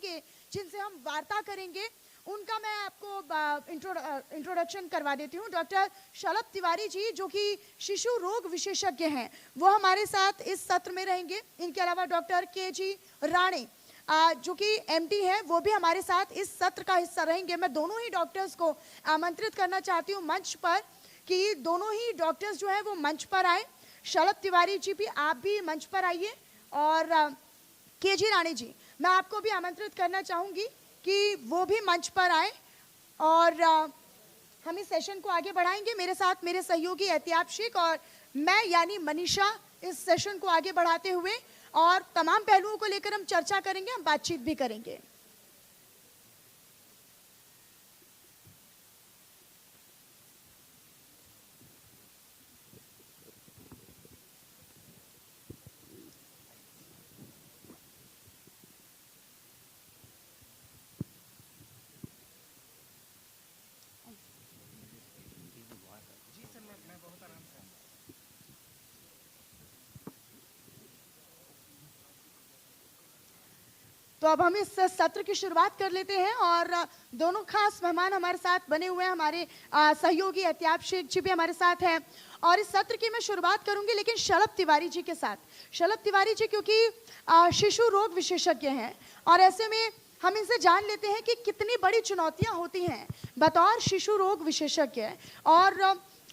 के जिनसे हम वार्ता करेंगे उनका मैं आपको इंट्रोडक्शन करवा देती हूँ। डॉक्टर शलभ तिवारी जी जो कि शिशु रोग विशेषज्ञ हैं, वो हमारे साथ इस सत्र में रहेंगे। इनके अलावा डॉक्टर के.जी. राणे जो कि एमडी है, वो भी हमारे साथ इस सत्र का हिस्सा रहेंगे। मैं दोनों ही डॉक्टर्स को आमंत्रित करना चाहती हूँ मंच पर कि दोनों ही डॉक्टर्स जो हैं वो मंच पर आए। शलभ तिवारी जी भी, आप भी मंच पर आइए, और के.जी. राणे जी मैं आपको भी आमंत्रित करना चाहूँगी कि वो भी मंच पर आए और हम इस सेशन को आगे बढ़ाएंगे। मेरे साथ मेरे सहयोगी एहतियाब शेख और मैं यानी मनीषा इस सेशन को आगे बढ़ाते हुए और तमाम पहलुओं को लेकर हम चर्चा करेंगे, हम बातचीत भी करेंगे। तो अब हम इस सत्र की शुरुआत कर लेते हैं और दोनों खास मेहमान हमारे साथ बने हुए हैं। हमारे सहयोगी एहतियाब शेख जी भी हमारे साथ हैं और इस सत्र की मैं शुरुआत करूंगी लेकिन शलभ तिवारी जी के साथ। शलभ तिवारी जी क्योंकि शिशु रोग विशेषज्ञ हैं और ऐसे में हम इनसे जान लेते हैं कि कितनी बड़ी चुनौतियां होती हैं बतौर शिशु रोग विशेषज्ञ और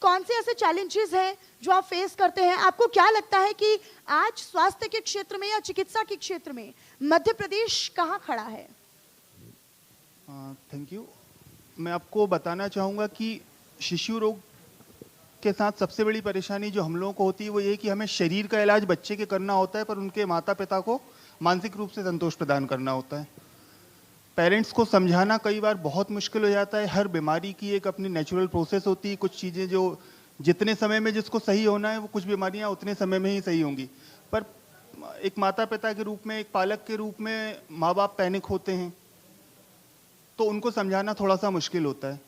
कौन से ऐसे चैलेंजेस हैं जो आप फेस करते हैं। आपको क्या लगता है कि आज स्वास्थ्य के क्षेत्र में या चिकित्सा के क्षेत्र में मध्य प्रदेश कहाँ खड़ा है? Thank you. मैं आपको बताना चाहूँगा कि शिशु रोग के साथ सबसे बड़ी परेशानी जो हम लोगों को होती है वो ये कि हमें शरीर का इलाज बच्चे के करना होता है पर उनके माता पिता को मानसिक रूप से संतोष प्रदान करना होता है। पेरेंट्स को समझाना कई बार बहुत मुश्किल हो जाता है। हर बीमारी की एक अपनी नेचुरल प्रोसेस होती है। कुछ चीज़ें जो जितने समय में जिसको सही होना है वो कुछ बीमारियां उतने समय में ही सही होंगी, पर एक माता पिता के रूप में, एक पालक के रूप में माँ बाप पैनिक होते हैं तो उनको समझाना थोड़ा सा मुश्किल होता है।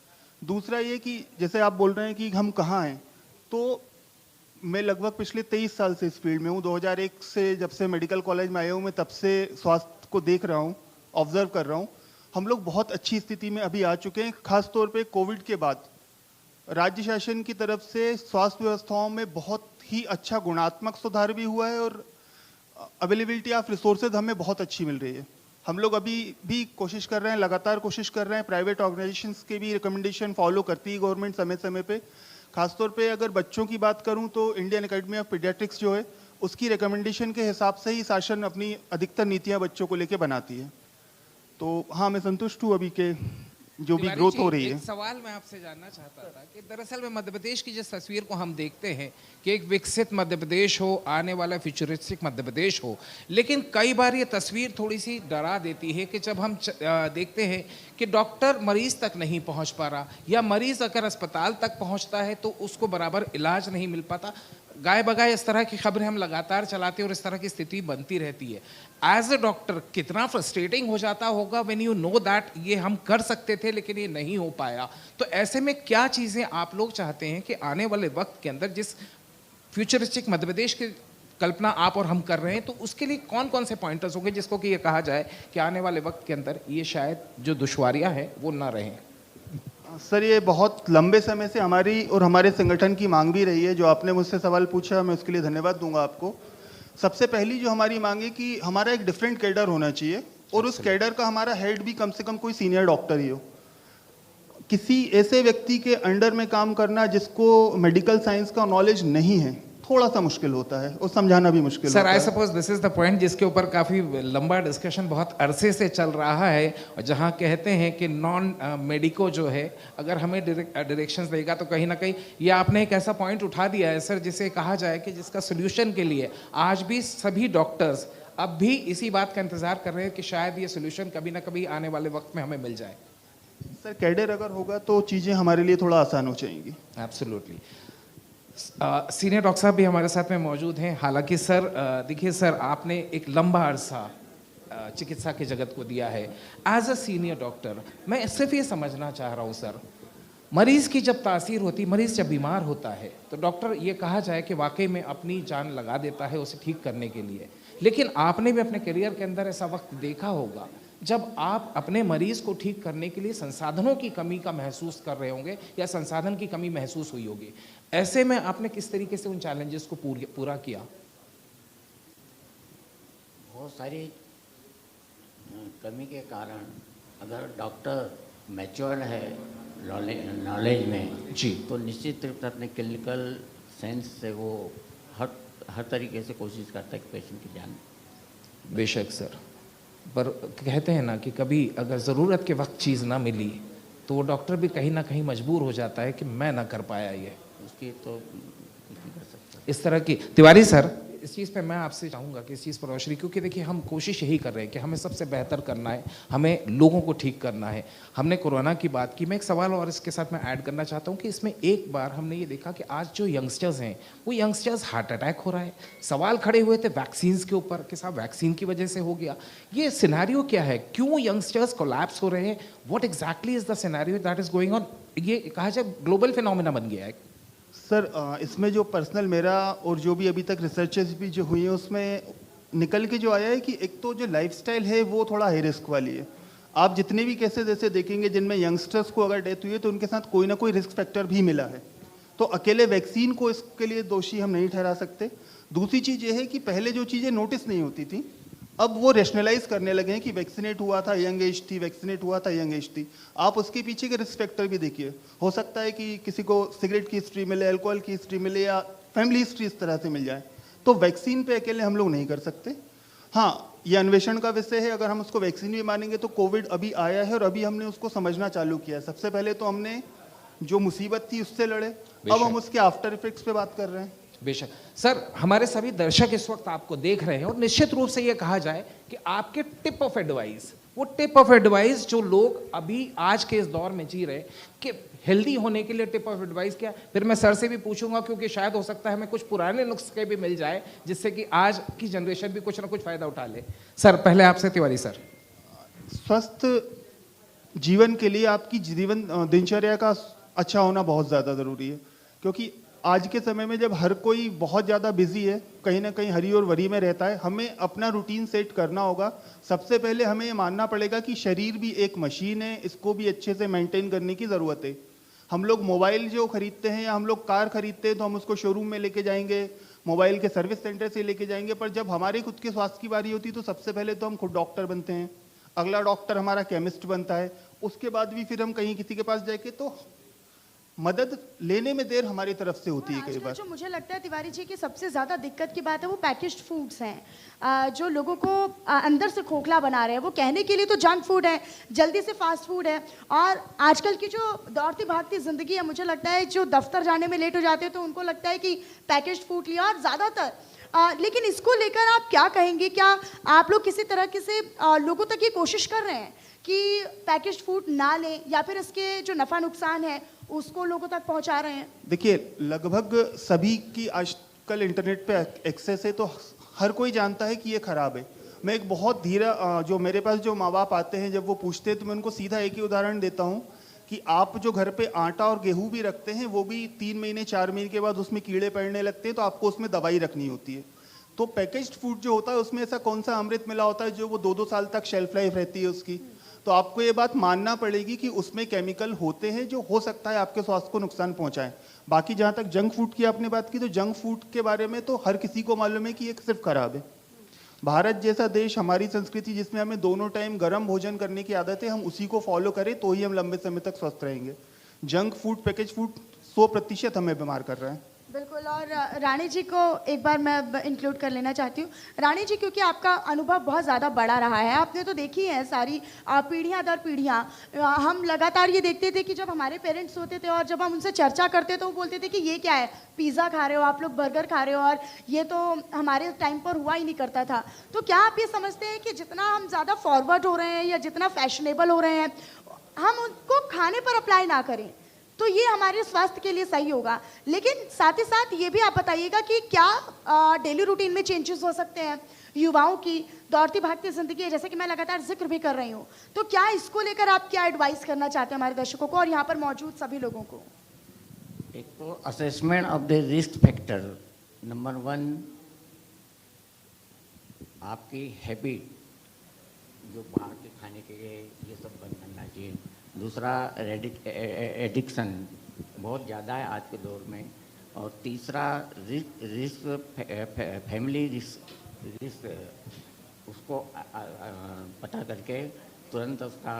दूसरा ये कि जैसे आप बोल रहे हैं कि हम कहाँ हैं, तो मैं लगभग पिछले 23 साल से इस फील्ड में हूँ। 2001 से जब से मेडिकल कॉलेज में आया हूँ मैं तब से स्वास्थ्य को देख रहा हूँ, ऑब्जर्व कर रहा हूँ। हम लोग बहुत अच्छी स्थिति में अभी आ चुके हैं। खास तौर पे कोविड के बाद राज्य शासन की तरफ से स्वास्थ्य व्यवस्थाओं में बहुत ही अच्छा गुणात्मक सुधार भी हुआ है और अवेलेबिलिटी ऑफ रिसोर्सेज हमें बहुत अच्छी मिल रही है। हम लोग अभी भी कोशिश कर रहे हैं, लगातार कोशिश कर रहे हैं। प्राइवेट ऑर्गेनाइजेशंस के भी रिकमेंडेशन फॉलो करती है गवर्नमेंट समय समय पे। खासतौर पे अगर बच्चों की बात करूं तो इंडियन एकेडमी ऑफ पीडियाट्रिक्स जो है उसकी रिकमेंडेशन के हिसाब से ही शासन अपनी अधिकतर नीतियां बच्चों को लेकर बनाती है। तो हाँ, मैं संतुष्ट हूँ अभी के जो भी ग्रोथ हो रही है। एक सवाल मैं आपसे जानना चाहता था कि दरअसल में मध्य प्रदेश की जिस तस्वीर को हम देखते हैं कि एक विकसित मध्य प्रदेश हो, आने वाला फ्यूचरिस्टिक मध्य प्रदेश हो, लेकिन कई बार ये तस्वीर थोड़ी सी डरा देती है कि जब हम देखते हैं कि डॉक्टर मरीज तक नहीं पहुंच पा रहा या मरीज अगर अस्पताल तक पहुंचता है तो उसको बराबर इलाज नहीं मिल पाता। गाय बगाए इस तरह की खबरें हम लगातार चलाते हैं और इस तरह की स्थिति बनती रहती है। एज ए डॉक्टर कितना फ्रस्ट्रेटिंग हो जाता होगा व्हेन यू नो दैट ये हम कर सकते थे लेकिन ये नहीं हो पाया। तो ऐसे में क्या चीज़ें आप लोग चाहते हैं कि आने वाले वक्त के अंदर जिस फ्यूचरिस्टिक मध्य प्रदेश की कल्पना आप और हम कर रहे हैं तो उसके लिए कौन कौन से पॉइंटर्स होंगे जिसको कि ये कहा जाए कि आने वाले वक्त के अंदर ये शायद जो दुश्वारियां हैं वो ना रहें? सर, ये बहुत लंबे समय से हमारी और हमारे संगठन की मांग भी रही है। जो आपने मुझसे सवाल पूछा मैं उसके लिए धन्यवाद दूंगा आपको। सबसे पहली जो हमारी मांग है कि हमारा एक डिफरेंट कैडर होना चाहिए और उस कैडर का हमारा हेड भी कम से कम कोई सीनियर डॉक्टर ही हो। किसी ऐसे व्यक्ति के अंडर में काम करना जिसको मेडिकल साइंस का नॉलेज नहीं है थोड़ा सा मुश्किल होता है और समझाना भी मुश्किल होता है। Sir, I suppose this is the point जिसके ऊपर काफी लंबा डिस्कशन बहुत अरसे से चल रहा है और जहां कहते हैं कि नॉन मेडिको जो है अगर हमें डायरेक्शंस देगा तो कहीं ना कहीं ये आपने एक ऐसा पॉइंट उठा दिया है सर जिसे कहा जाए कि जिसका सोल्यूशन के लिए आज भी सभी डॉक्टर्स अब भी इसी बात का इंतजार कर रहे हैं कि शायद ये सोल्यूशन कभी ना कभी आने वाले वक्त में हमें मिल जाए। सर, कैडर अगर होगा तो चीज़ें हमारे लिए थोड़ा आसान हो जाएंगी। एब्सोल्युटली। सीनियर डॉक्टर साहब भी हमारे साथ में मौजूद हैं। हालांकि सर देखिए सर, आपने एक लंबा अरसा चिकित्सा के जगत को दिया है। एज अ सीनियर डॉक्टर मैं सिर्फ ये समझना चाह रहा हूँ सर, मरीज़ की जब तासीर होती, मरीज़ जब बीमार होता है तो डॉक्टर ये कहा जाए कि वाकई में अपनी जान लगा देता है उसे ठीक करने के लिए। लेकिन आपने भी अपने करियर के अंदर ऐसा वक्त देखा होगा जब आप अपने मरीज को ठीक करने के लिए संसाधनों की कमी का महसूस कर रहे होंगे या संसाधन की कमी महसूस हुई होगी, ऐसे में आपने किस तरीके से उन चैलेंजेस को पूरा किया? बहुत सारी कमी के कारण अगर डॉक्टर मैच्योर है नॉलेज में जी, तो निश्चित रूप से अपने क्लिनिकल सेंस से वो हर तरीके से कोशिश करता है कि पेशेंट की जान। बेशक सर, पर कहते हैं ना कि कभी अगर ज़रूरत के वक्त चीज़ ना मिली तो वो डॉक्टर भी कहीं ना कहीं मजबूर हो जाता है कि मैं ना कर पाया ये, उसकी तो कुछ नहीं कर सकता। इस तरह की। तिवारी सर, इस चीज़ पे मैं आपसे चाहूँगा कि इस चीज़ पर रोशनी, क्योंकि देखिए हम कोशिश यही कर रहे हैं कि हमें सबसे बेहतर करना है, हमें लोगों को ठीक करना है। हमने कोरोना की बात की, मैं एक सवाल और इसके साथ मैं ऐड करना चाहता हूँ कि इसमें एक बार हमने ये देखा कि आज जो यंगस्टर्स हैं वो यंगस्टर्स हार्ट अटैक हो रहा है। सवाल खड़े हुए थे वैक्सीन्स के ऊपर कि साहब वैक्सीन की वजह से हो गया। ये सिनेरियो क्या है, क्यों यंगस्टर्स कोलैप्स हो रहे हैं? What exactly is the scenario that is going on? ये कहा जाए ग्लोबल फिनोमेना बन गया है। सर इसमें जो पर्सनल मेरा और जो भी अभी तक रिसर्चेस भी जो हुई हैं उसमें निकल के जो आया है कि एक तो जो लाइफस्टाइल है वो थोड़ा हाई रिस्क वाली है। आप जितने भी केसेस ऐसे देखेंगे जिनमें यंगस्टर्स को अगर डेथ हुई है तो उनके साथ कोई ना कोई रिस्क फैक्टर भी मिला है। तो अकेले वैक्सीन को इसके लिए दोषी हम नहीं ठहरा सकते। दूसरी चीज़ ये है कि पहले जो चीज़ें नोटिस नहीं होती थी अब वो रेशनलाइज करने लगे हैं कि वैक्सीनेट हुआ था यंग एज थी, वैक्सीनेट हुआ था यंग एज थी। आप उसके पीछे के रिस्क फैक्टर भी देखिए। हो सकता है कि किसी को सिगरेट की हिस्ट्री मिले, अल्कोहल की हिस्ट्री मिले या फैमिली हिस्ट्री इस तरह से मिल जाए। तो वैक्सीन पे अकेले हम लोग नहीं कर सकते। हाँ, ये अन्वेषण का विषय है। अगर हम उसको वैक्सीन भी मानेंगे तो कोविड अभी आया है और अभी हमने उसको समझना चालू किया है। सबसे पहले तो हमने जो मुसीबत थी उससे लड़े, अब हम उसके आफ्टर इफेक्ट्स पे बात कर रहे हैं। बेशक सर, हमारे सभी दर्शक इस वक्त आपको देख रहे हैं और निश्चित रूप से ये कहा जाए कि आपके टिप ऑफ एडवाइस, वो टिप ऑफ एडवाइस जो लोग अभी आज के इस दौर में जी रहे कि हेल्दी होने के लिए टिप ऑफ एडवाइस क्या? फिर मैं सर से भी पूछूंगा क्योंकि शायद हो सकता है हमें कुछ पुराने नुस्खे भी मिल जाए जिससे कि आज की जनरेशन भी कुछ ना कुछ फायदा उठा ले। सर पहले आपसे तिवारी सर। स्वस्थ जीवन के लिए आपकी जीवन दिनचर्या का अच्छा होना बहुत ज़्यादा ज़रूरी है, क्योंकि आज के समय में जब हर कोई बहुत ज़्यादा बिजी है, कहीं ना कहीं हरी और वरी में रहता है, हमें अपना रूटीन सेट करना होगा। सबसे पहले हमें ये मानना पड़ेगा कि शरीर भी एक मशीन है, इसको भी अच्छे से मेंटेन करने की ज़रूरत है। हम लोग मोबाइल जो खरीदते हैं या हम लोग कार खरीदते हैं तो हम उसको शोरूम में लेके जाएंगे, मोबाइल के सर्विस सेंटर से लेके जाएंगे, पर जब हमारे खुद के स्वास्थ्य की बारी होती है तो सबसे पहले तो हम खुद डॉक्टर बनते हैं, अगला डॉक्टर हमारा केमिस्ट बनता है, उसके बाद भी फिर हम कहीं किसी के पास जाके तो मदद लेने में देर हमारी तरफ से होती है कई बार। जो मुझे लगता है तिवारी जी की सबसे ज़्यादा दिक्कत की बात है वो पैकेज्ड फूड्स हैं, जो लोगों को अंदर से खोखला बना रहे हैं। वो कहने के लिए तो जंक फूड है, जल्दी से फास्ट फूड है, और आजकल की जो दौड़ती भागती ज़िंदगी है, मुझे लगता है जो दफ्तर जाने में लेट हो जाते हैं तो उनको लगता है कि पैकेज्ड फूड लिया, और ज़्यादातर लेकिन इसको लेकर आप क्या कहेंगे? क्या आप लोग किसी तरह से लोगों तक ये कोशिश कर रहे हैं कि पैकेज्ड फूड ना लें, या फिर इसके जो नफ़ा नुकसान है उसको लोगों तक पहुंचा रहे हैं? देखिए, लगभग सभी की आजकल इंटरनेट पे एक्सेस है तो हर कोई जानता है कि ये खराब है। मैं एक बहुत धीरा जो मेरे पास जो माँ बाप आते हैं जब वो पूछते हैं तो मैं उनको सीधा एक ही उदाहरण देता हूँ कि आप जो घर पे आटा और गेहूं भी रखते हैं वो भी 3 महीने 4 महीने के बाद उसमें कीड़े पड़ने लगते हैं, तो आपको उसमें दवाई रखनी होती है। तो पैकेज्ड फूड जो होता है उसमें ऐसा कौन सा अमृत मिला होता है जो वो 2-2 साल तक शेल्फ लाइफ रहती है उसकी? तो आपको ये बात मानना पड़ेगी कि उसमें केमिकल होते हैं जो हो सकता है आपके स्वास्थ्य को नुकसान पहुंचाएं। बाकी जहां तक जंक फूड की आपने बात की, तो जंक फूड के बारे में तो हर किसी को मालूम है कि ये सिर्फ खराब है। भारत जैसा देश, हमारी संस्कृति जिसमें हमें दोनों टाइम गर्म भोजन करने की आदत है, हम उसी को फॉलो करें तो ही हम लंबे समय तक स्वस्थ रहेंगे। जंक फूड, पैकेज फूड 100% हमें बीमार कर रहा है। बिल्कुल। और रानी जी को एक बार मैं इंक्लूड कर लेना चाहती हूँ। रानी जी, क्योंकि आपका अनुभव बहुत ज़्यादा बड़ा रहा है, आपने तो देखी है सारी पीढ़ियाँ दर पीढ़ियाँ। हम लगातार ये देखते थे कि जब हमारे पेरेंट्स होते थे और जब हम उनसे चर्चा करते तो वो बोलते थे कि ये क्या है, पिज़्ज़ा खा रहे हो आप लोग, बर्गर खा रहे हो, और ये तो हमारे टाइम पर हुआ ही नहीं करता था। तो क्या आप ये समझते हैं कि जितना हम ज़्यादा फॉरवर्ड हो रहे हैं या जितना फैशनेबल हो रहे हैं, हम उनको खाने पर अप्लाई ना करें तो ये हमारे स्वास्थ्य के लिए सही होगा? लेकिन साथ ही साथ ये भी आप बताइएगा कि क्या डेली रूटीन में चेंजेस हो सकते हैं? युवाओं की दौड़ती भागती जिंदगी है, जैसे कि मैं लगातार जिक्र भी कर रही हूँ, तो क्या इसको लेकर आप क्या एडवाइस करना चाहते हैं हमारे दर्शकों को और यहाँ पर मौजूद सभी लोगों को? एक तो assessment of the risk factor, number 1 आपकी हैबिट, जो बाहर के खाने के ये सब बंद करना चाहिए। दूसरा एडिक्शन बहुत ज़्यादा है आज के दौर में। और तीसरा फैमिली रिस्क उसको पता करके तुरंत उसका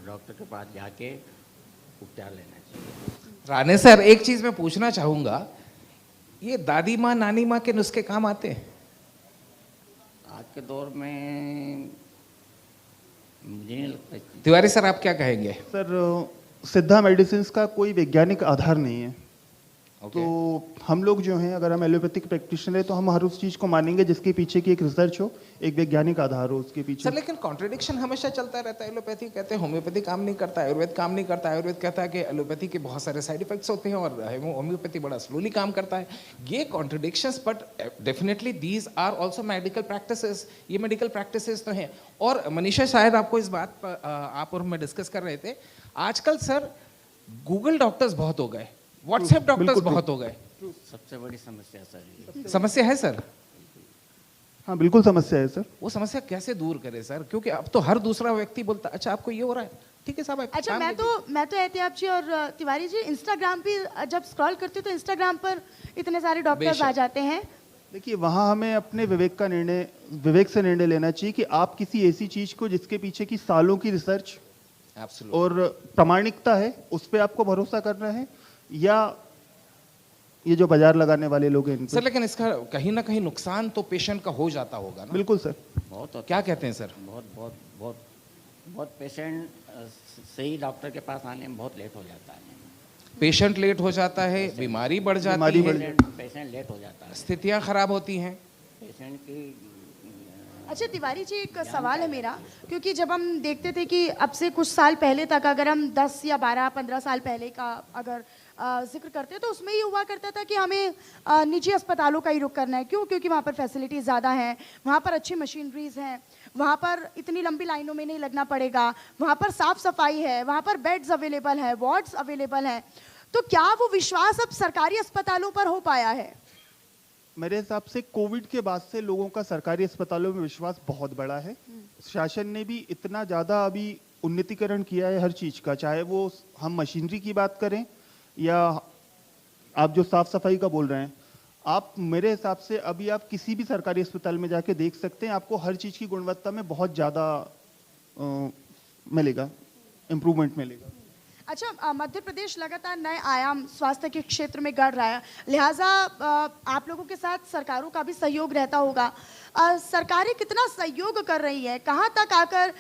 डॉक्टर के पास जाके उपचार लेना चाहिए। राणे सर, एक चीज मैं पूछना चाहूंगा, ये दादी माँ नानी माँ के नुस्खे काम आते हैं? आज के दौर में मुझे नहीं लगता। तिवारी सर, आप क्या कहेंगे? सर सिद्धा मेडिसिन का कोई वैज्ञानिक आधार नहीं है। तो हम लोग जो हैं, अगर हम एलोपैथिक प्रैक्टिशनर है तो हम हर उस चीज़ को मानेंगे जिसके पीछे की एक रिसर्च हो, एक वैज्ञानिक आधार हो उसके पीछे। सर लेकिन कॉन्ट्रडिक्शन हमेशा चलता रहता है। एलोपैथी कहते हैं होम्योपैथी काम नहीं करता, आयुर्वेद काम नहीं करता, आयुर्वेद कहता है कि एलोपैथी के बहुत सारे साइड इफेक्ट्स होते हैं और होम्योपैथी बड़ा स्लोली काम करता है। ये contradictions, but definitely these are also medical practices. ये मेडिकल प्रैक्टिसेस तो हैं। और मनीषा, शायद आपको इस बात पर आप और मैं डिस्कस कर रहे थे, आजकल सर गूगल डॉक्टर्स बहुत हो गए, व्हाट्सएप डॉक्टर्स बहुत हो गए। सबसे बड़ी समस्या सर, समस्या है सर? हाँ बिल्कुल समस्या है सर। वो समस्या कैसे दूर करें सर? क्योंकि अब तो हर दूसरा व्यक्ति बोलता है अच्छा आपको ये हो रहा है, ठीक है साहब। अच्छा, मैं तो एहतियाब जी और तिवारी जी, इंस्टाग्राम पे जब स्क्रॉल करती हूँ तो इंस्टाग्राम पर इतने सारे डॉक्टर्स आ जाते हैं। देखिए, वहाँ हमें अपने विवेक से निर्णय लेना चाहिए कि आप किसी ऐसी चीज को जिसके पीछे की सालों की रिसर्च और प्रामाणिकता है उस पर आपको भरोसा करना है, या ये जो बाजार लगाने वाले लोग हैं सर। लेकिन इसका कहीं ना कहीं नुकसान तो पेशेंट का हो जाता होगा ना? बिल्कुल सर। बहुत क्या कहते हैं सर? बहुत पेशेंट सही डॉक्टर के पास आने में बहुत लेट हो जाता है। पेशेंट लेट हो जाता है, बीमारी बढ़ जाती है, पेशेंट लेट हो जाता है, स्थितियां खराब होती हैं पेशेंट की। अच्छा तिवारी जी, एक सवाल है मेरा, क्योंकि जब हम देखते थे कि अब से कुछ साल पहले तक, अगर हम 10 या 12-15 साल पहले का अगर जिक्र करते हैं तो उसमें ये हुआ करता था कि हमें निजी अस्पतालों का ही रुख करना है। क्यों? क्योंकि वहाँ पर फैसिलिटीज़ ज़्यादा हैं, वहाँ पर अच्छी मशीनरीज हैं, वहाँ पर इतनी लंबी लाइनों में नहीं लगना पड़ेगा, वहाँ पर साफ़ सफाई है, वहाँ पर बेड्स अवेलेबल हैं, वार्ड्स अवेलेबल हैं। तो क्या वो विश्वास अब सरकारी अस्पतालों पर हो पाया है? मेरे हिसाब से कोविड के बाद से लोगों का सरकारी अस्पतालों में विश्वास बहुत बड़ा है। शासन ने भी इतना ज़्यादा अभी उन्नतीकरण किया है हर चीज़ का, चाहे वो हम मशीनरी की बात करें या आप जो साफ सफाई का बोल रहे हैं। आप मेरे हिसाब से अभी आप किसी भी सरकारी अस्पताल में जाके देख सकते हैं, आपको हर चीज़ की गुणवत्ता में बहुत ज़्यादा मिलेगा, इम्प्रूवमेंट मिलेगा। अच्छा, मध्य प्रदेश लगातार नए आयाम स्वास्थ्य के क्षेत्र में गढ़ रहा है, लिहाजा आप लोगों के साथ सरकारों का भी सहयोग रहता होगा। सरकारें कितना सहयोग कर रही है? कहाँ तक आकर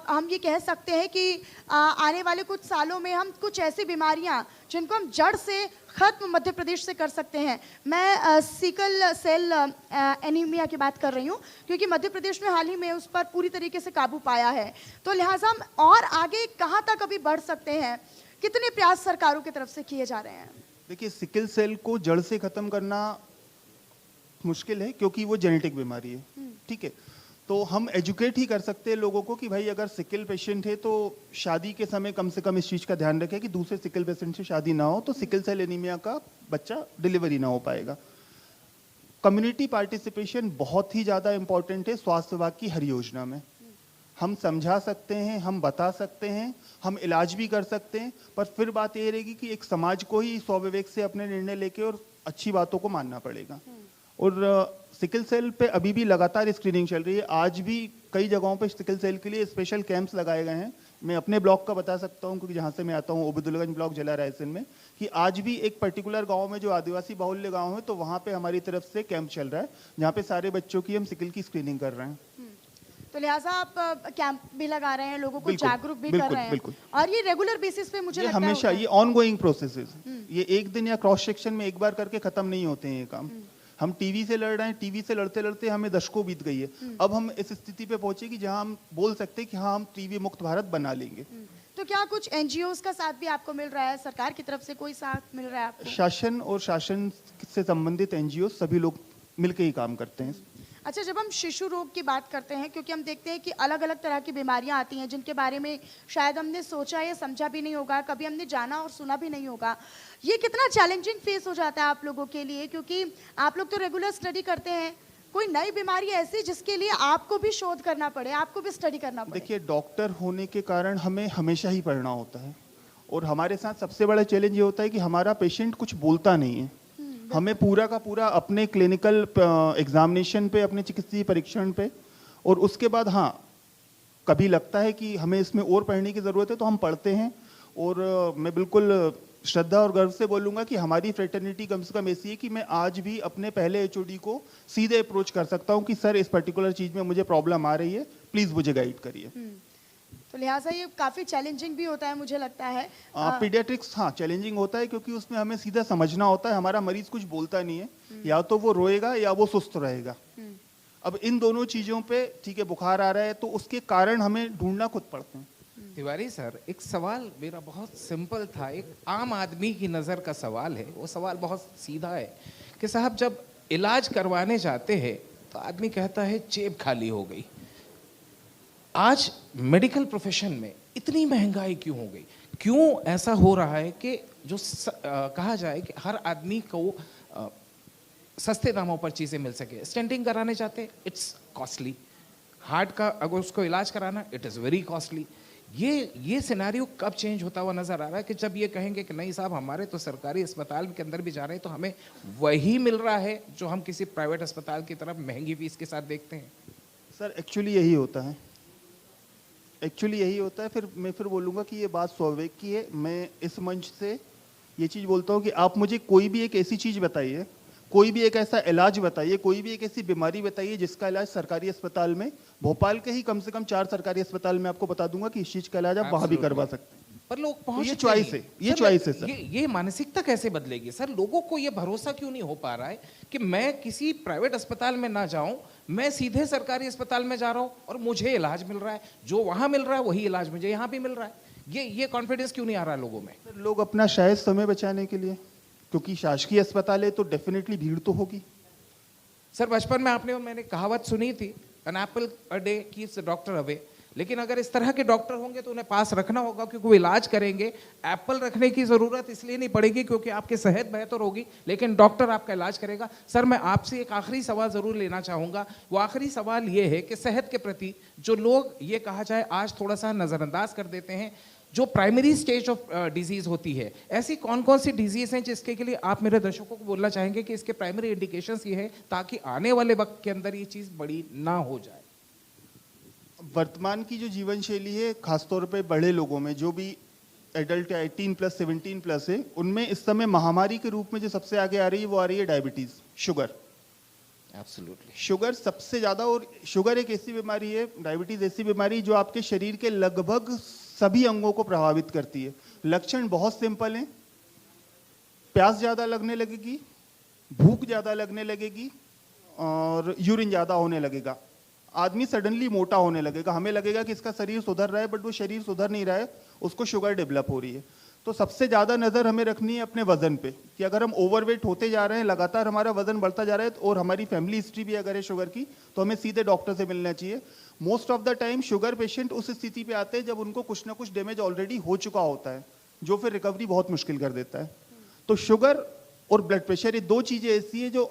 हम ये कह सकते हैं कि आने वाले कुछ सालों में हम कुछ ऐसी बीमारियां जिनको हम जड़ से खत्म मध्य प्रदेश से कर सकते हैं? मैं सिकल सेल एनीमिया की बात कर रही हूँ, क्योंकि मध्य प्रदेश में हाल ही में उस पर पूरी तरीके से काबू पाया है। तो लिहाजा हम और आगे कहाँ तक अभी बढ़ सकते हैं? कितने प्रयास सरकारों की तरफ से किए जा रहे हैं? देखिए, सिकल सेल को जड़ से खत्म करना मुश्किल है क्योंकि वो जेनेटिक बीमारी है, ठीक है। तो हम एजुकेट ही कर सकते हैं लोगों को कि भाई अगर सिकल पेशेंट है तो शादी के समय कम से कम इस चीज़ का ध्यान रखें कि दूसरे सिकल पेशेंट से शादी ना हो, तो सिकल सेल एनीमिया का बच्चा डिलीवरी ना हो पाएगा। कम्युनिटी पार्टिसिपेशन बहुत ही ज़्यादा इंपॉर्टेंट है स्वास्थ्य विभाग की हर योजना में। हम समझा सकते हैं, हम बता सकते हैं, हम इलाज भी कर सकते हैं, पर फिर बात ये रहेगी कि एक समाज को ही स्वविवेक से अपने निर्णय लेके और अच्छी बातों को मानना पड़ेगा। और सिकल सेल पे अभी भी लगातार स्क्रीनिंग चल रही है। आज भी कई जगहों पे सिकल सेल के लिए स्पेशल कैंप्स लगाए गए हैं। मैं अपने ब्लॉक का बता सकता हूं क्योंकि जहां से मैं आता हूं, ओबेदुल्लागंज ब्लॉक, जिला रायसेन में, कि आज भी एक पर्टिकुलर गांव में जो आदिवासी बाहुल्य गांव है, तो वहां पे हमारी तरफ से कैंप चल रहा है जहाँ पे सारे बच्चों की हम सिकल की स्क्रीनिंग कर रहे हैं। तो लिहाजा आप कैंप भी लगा रहे हैं, लोगों को जागरूक भी कर रहे हैं, और ये रेगुलर बेसिस पे मुझे लगता है हमेशा ये ऑनगोइंग प्रोसेस है। ये एक दिन या क्रॉस सेक्शन में एक बार करके खत्म नहीं होते हैं ये काम। हम टीवी से लड़ रहे हैं, टीवी से लड़ते लड़ते हमें दशकों बीत गई है। अब हम इस स्थिति पे पहुंचे कि जहां हम बोल सकते हैं कि हाँ, हम टीवी मुक्त भारत बना लेंगे। तो क्या कुछ एनजीओज का साथ भी आपको मिल रहा है? सरकार की तरफ से कोई साथ मिल रहा है आपको? शासन और शासन से संबंधित एनजीओ सभी लोग मिलकर ही काम करते हैं। अच्छा, जब हम शिशु रोग की बात करते हैं, क्योंकि हम देखते हैं कि अलग अलग तरह की बीमारियां आती हैं जिनके बारे में शायद हमने सोचा या समझा भी नहीं होगा, कभी हमने जाना और सुना भी नहीं होगा। ये कितना चैलेंजिंग फेस हो जाता है आप लोगों के लिए? क्योंकि आप लोग तो रेगुलर स्टडी करते हैं, कोई नई बीमारी ऐसी जिसके लिए आपको भी शोध करना पड़े, आपको भी स्टडी करना पड़े? देखिए, डॉक्टर होने के कारण हमें हमेशा ही पढ़ना होता है, और हमारे साथ सबसे बड़ा चैलेंज ये होता है कि हमारा पेशेंट कुछ बोलता नहीं है। हमें पूरा का पूरा अपने क्लिनिकल एग्जामिनेशन पे, अपने चिकित्सीय परीक्षण पे, और उसके बाद हाँ कभी लगता है कि हमें इसमें और पढ़ने की ज़रूरत है तो हम पढ़ते हैं। और मैं बिल्कुल श्रद्धा और गर्व से बोलूँगा कि हमारी फ्रेटर्निटी कम से कम ऐसी है कि मैं आज भी अपने पहले एचओडी को सीधे अप्रोच कर सकता हूँ कि सर इस पर्टिकुलर चीज़ में मुझे प्रॉब्लम आ रही है, प्लीज़ मुझे गाइड करिए। तो लिहाजा ये काफ़ी चैलेंजिंग भी होता है मुझे लगता है। पीडियाट्रिक्स हाँ चैलेंजिंग होता है, क्योंकि उसमें हमें सीधा समझना होता है हमारा मरीज कुछ बोलता नहीं है, या तो वो रोएगा या वो सुस्त रहेगा। अब इन दोनों चीज़ों पे ठीक है, बुखार आ रहा है तो उसके कारण हमें ढूंढना खुद पड़ते हैं। तिवारी सर, एक सवाल मेरा बहुत सिंपल था, एक आम आदमी की नज़र का सवाल है। वो सवाल बहुत सीधा है कि साहब जब इलाज करवाने जाते हैं तो आदमी कहता है जेब खाली हो गई। आज मेडिकल प्रोफेशन में इतनी महंगाई क्यों हो गई? क्यों ऐसा हो रहा है कि जो कहा जाए कि हर आदमी को सस्ते दामों पर चीज़ें मिल सके? स्टेंटिंग कराने जाते, इट्स कॉस्टली। हार्ट का अगर उसको इलाज कराना, इट इज़ वेरी कॉस्टली। ये सिनेरियो कब चेंज होता हुआ नजर आ रहा है कि जब ये कहेंगे कि नहीं साहब हमारे तो सरकारी अस्पताल के अंदर भी जा रहे हैं तो हमें वही मिल रहा है जो हम किसी प्राइवेट अस्पताल की तरफ महंगी फीस के साथ देखते हैं? सर एक्चुअली यही होता है, एक्चुअली यही होता है। फिर मैं बोलूँगा कि ये बात स्वाभाविक की है। मैं इस मंच से ये चीज़ बोलता हूँ कि आप मुझे कोई भी एक ऐसी चीज़ बताइए, कोई भी एक ऐसा इलाज बताइए, कोई भी एक ऐसी बीमारी बताइए जिसका इलाज सरकारी अस्पताल में, भोपाल के ही कम से कम 4 सरकारी अस्पताल में आपको बता दूंगा कि इस चीज़ का इलाज आप वहाँ भी करवा सकते हैं। पर लोग तो पहुंच ये चॉइस है, ये चॉइस है सर। ये मानसिकता कैसे बदलेगी सर? लोगों को ये भरोसा क्यों नहीं हो पा रहा है कि मैं किसी प्राइवेट अस्पताल में ना जाऊं, मैं सीधे सरकारी अस्पताल में जा रहा हूं और मुझे इलाज मिल रहा है, जो वहां मिल रहा है वही इलाज मुझे यहां भी मिल रहा है। ये कॉन्फिडेंस क्यों नहीं आ रहा लोगों में? सर लोग अपना शायद समय बचाने के लिए, क्योंकि शासकीय अस्पताल है तो डेफिनेटली भीड़ तो होगी। सर बचपन में मैंने कहावत सुनी थी, an apple a day keeps the doctor away. लेकिन अगर इस तरह के डॉक्टर होंगे तो उन्हें पास रखना होगा, क्योंकि वो इलाज करेंगे। एप्पल रखने की जरूरत इसलिए नहीं पड़ेगी क्योंकि आपकी सेहत बेहतर होगी, लेकिन डॉक्टर आपका इलाज करेगा। सर मैं आपसे एक आखिरी सवाल जरूर लेना चाहूंगा। वो आखिरी सवाल ये है कि सेहत के प्रति जो लोग ये कहा जाए आज थोड़ा सा नजरअंदाज कर देते हैं, जो प्राइमरी स्टेज ऑफ डिजीज होती है, ऐसी कौन कौन सी डिजीज हैं जिसके के लिए आप मेरे दर्शकों को बोलना चाहेंगे कि इसके प्राइमरी इंडिकेशंस ये है ताकि आने वाले वक्त के अंदर ये चीज बड़ी ना हो जाए? वर्तमान की जो जीवन शैली है, खासतौर पे बड़े लोगों में, जो भी एडल्ट या 18+, 17+ है, उनमें इस समय महामारी के रूप में जो सबसे आगे आ रही है वो आ रही है डायबिटीज, शुगर। एब्सोल्युटली। शुगर सबसे ज्यादा, और शुगर एक ऐसी बीमारी है, डायबिटीज ऐसी बीमारी जो आपके शरीर के लगभग सभी अंगों को प्रभावित करती है। लक्षण बहुत सिंपल हैं, प्यास ज्यादा लगने लगेगी, भूख ज्यादा लगने लगेगी और यूरिन ज्यादा होने लगेगा। आदमी सडनली मोटा होने लगेगा, हमें लगेगा कि इसका शरीर सुधर रहा है, बट वो शरीर सुधर नहीं रहा है, उसको शुगर डेवलप हो रही है। तो सबसे ज़्यादा नज़र हमें रखनी है अपने वजन पे, कि अगर हम ओवरवेट होते जा रहे हैं, लगातार हमारा वजन बढ़ता जा रहा है, और हमारी फैमिली हिस्ट्री भी अगर है शुगर की, तो हमें सीधे डॉक्टर से मिलना चाहिए। Most of the time sugar patient उस स्थिति पे आते हैं जब उनको कुछ ना कुछ डैमेज ऑलरेडी हो चुका होता है, जो फिर रिकवरी बहुत मुश्किल कर देता है। तो शुगर और ब्लड प्रेशर, ये दो चीज़ें ऐसी है जो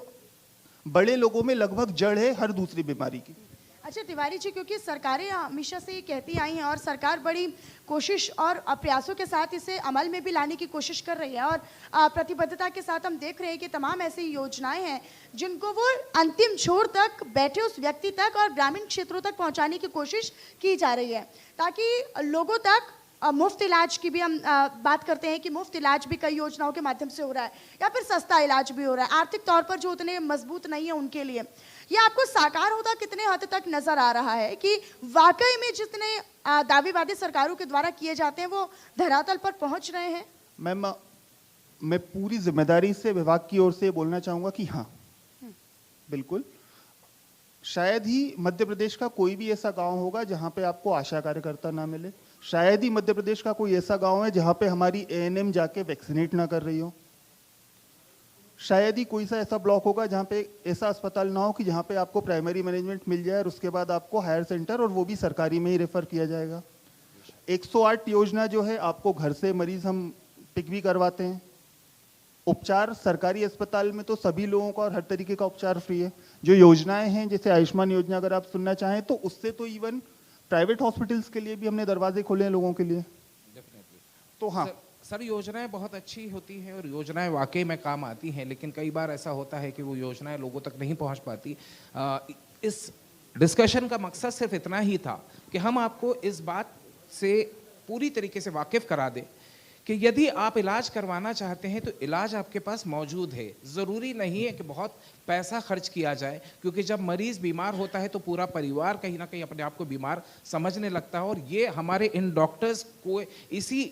बड़े लोगों में लगभग जड़ है हर दूसरी बीमारी की। अच्छा तिवारी जी, क्योंकि सरकारें हमेशा से ये कहती आई हैं और सरकार बड़ी कोशिश और प्रयासों के साथ इसे अमल में भी लाने की कोशिश कर रही है, और प्रतिबद्धता के साथ हम देख रहे हैं कि तमाम ऐसी योजनाएं हैं जिनको वो अंतिम छोर तक बैठे उस व्यक्ति तक और ग्रामीण क्षेत्रों तक पहुंचाने की कोशिश की जा रही है, ताकि लोगों तक मुफ्त इलाज की भी हम बात करते हैं कि मुफ्त इलाज भी कई योजनाओं के माध्यम से हो रहा है, या फिर सस्ता इलाज भी हो रहा है आर्थिक तौर पर जो उतने मजबूत नहीं है उनके लिए। ये आपको साकार होता कितने हद तक नजर आ रहा है कि वाकई में जितने दावे वादे सरकारों के द्वारा किए जाते हैं वो धरातल पर पहुंच रहे हैं? मैम, मैं पूरी जिम्मेदारी से विभाग की ओर से बोलना चाहूँगा कि हाँ बिल्कुल। शायद ही मध्य प्रदेश का कोई भी ऐसा गांव होगा जहां पे आपको आशा कार्यकर्ता ना मिले। शायद ही मध्य प्रदेश का कोई ऐसा गांव है जहां पे हमारी एएनएम जाके वैक्सीनेट ना कर रही हो। शायद ही कोई सा ऐसा ब्लॉक होगा जहां पे ऐसा अस्पताल ना हो कि जहां पे आपको प्राइमरी मैनेजमेंट मिल जाए और उसके बाद आपको हायर सेंटर, और वो भी सरकारी में ही रेफर किया जाएगा। 108 योजना जो है, आपको घर से मरीज हम पिक भी करवाते हैं। उपचार सरकारी अस्पताल में तो सभी लोगों का और हर तरीके का उपचार फ्री है। जो योजनाएं हैं जैसे आयुष्मान योजना अगर आप सुनना चाहें तो उससे तो इवन प्राइवेट हॉस्पिटल्स के लिए भी हमने दरवाजे खोले हैं लोगों के लिए। तो हाँ सर योजनाएं बहुत अच्छी होती हैं और योजनाएं वाकई में काम आती हैं, लेकिन कई बार ऐसा होता है कि वो योजनाएं लोगों तक नहीं पहुंच पाती। इस डिस्कशन का मकसद सिर्फ इतना ही था कि हम आपको इस बात से पूरी तरीके से वाकिफ करा दें कि यदि आप इलाज करवाना चाहते हैं तो इलाज आपके पास मौजूद है। ज़रूरी नहीं है कि बहुत पैसा खर्च किया जाए, क्योंकि जब मरीज़ बीमार होता है तो पूरा परिवार कहीं ना कहीं अपने आप को बीमार समझने लगता है। और ये हमारे इन डॉक्टर्स को इसी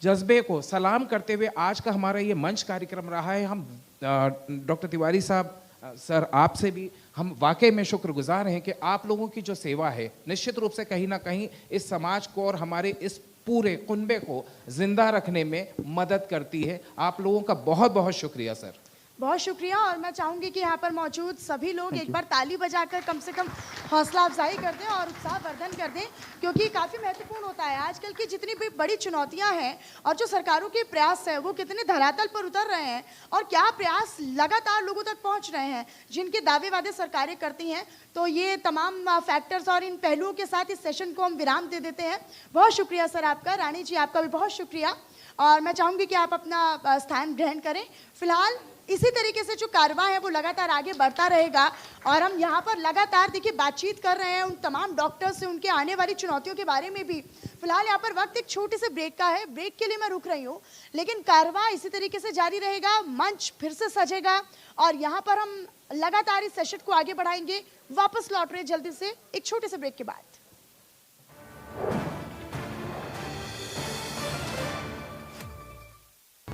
जज्बे को सलाम करते हुए आज का हमारा ये मंच कार्यक्रम रहा है। हम डॉक्टर तिवारी साहब सर आपसे भी हम वाकई में शुक्रगुजार हैं कि आप लोगों की जो सेवा है निश्चित रूप से कहीं ना कहीं इस समाज को और हमारे इस पूरे कुनबे को जिंदा रखने में मदद करती है। आप लोगों का बहुत बहुत शुक्रिया सर। बहुत शुक्रिया। और मैं चाहूंगी कि यहाँ पर मौजूद सभी लोग एक बार ताली बजाकर कम से कम हौसला अफजाई कर दें और उत्साहवर्धन कर दें, क्योंकि काफ़ी महत्वपूर्ण होता है। आजकल की जितनी भी बड़ी चुनौतियाँ हैं और जो सरकारों के प्रयास हैं वो कितने धरातल पर उतर रहे हैं और क्या प्रयास लगातार लोगों तक पहुँच रहे हैं जिनके दावे वादे सरकारें करती हैं। तो ये तमाम फैक्टर्स और इन पहलुओं के साथ इस सेशन को हम विराम दे देते हैं। बहुत शुक्रिया सर आपका। रानी जी आपका भी बहुत शुक्रिया। और मैं चाहूँगी कि आप अपना स्थान ग्रहण करें। फिलहाल इसी तरीके से जो कारवां है वो लगातार आगे बढ़ता रहेगा और हम यहाँ पर लगातार देखिए बातचीत कर रहे हैं उन तमाम डॉक्टर्स से उनके आने वाली चुनौतियों के बारे में भी। फिलहाल यहाँ पर वक्त एक छोटे से ब्रेक का है, ब्रेक के लिए मैं रुक रही हूँ, लेकिन कारवां इसी तरीके से जारी रहेगा, मंच फिर से सजेगा और यहाँ पर हम लगातार इस सेशन को आगे बढ़ाएंगे। वापस लौट रहे जल्दी से एक छोटे से ब्रेक के बाद।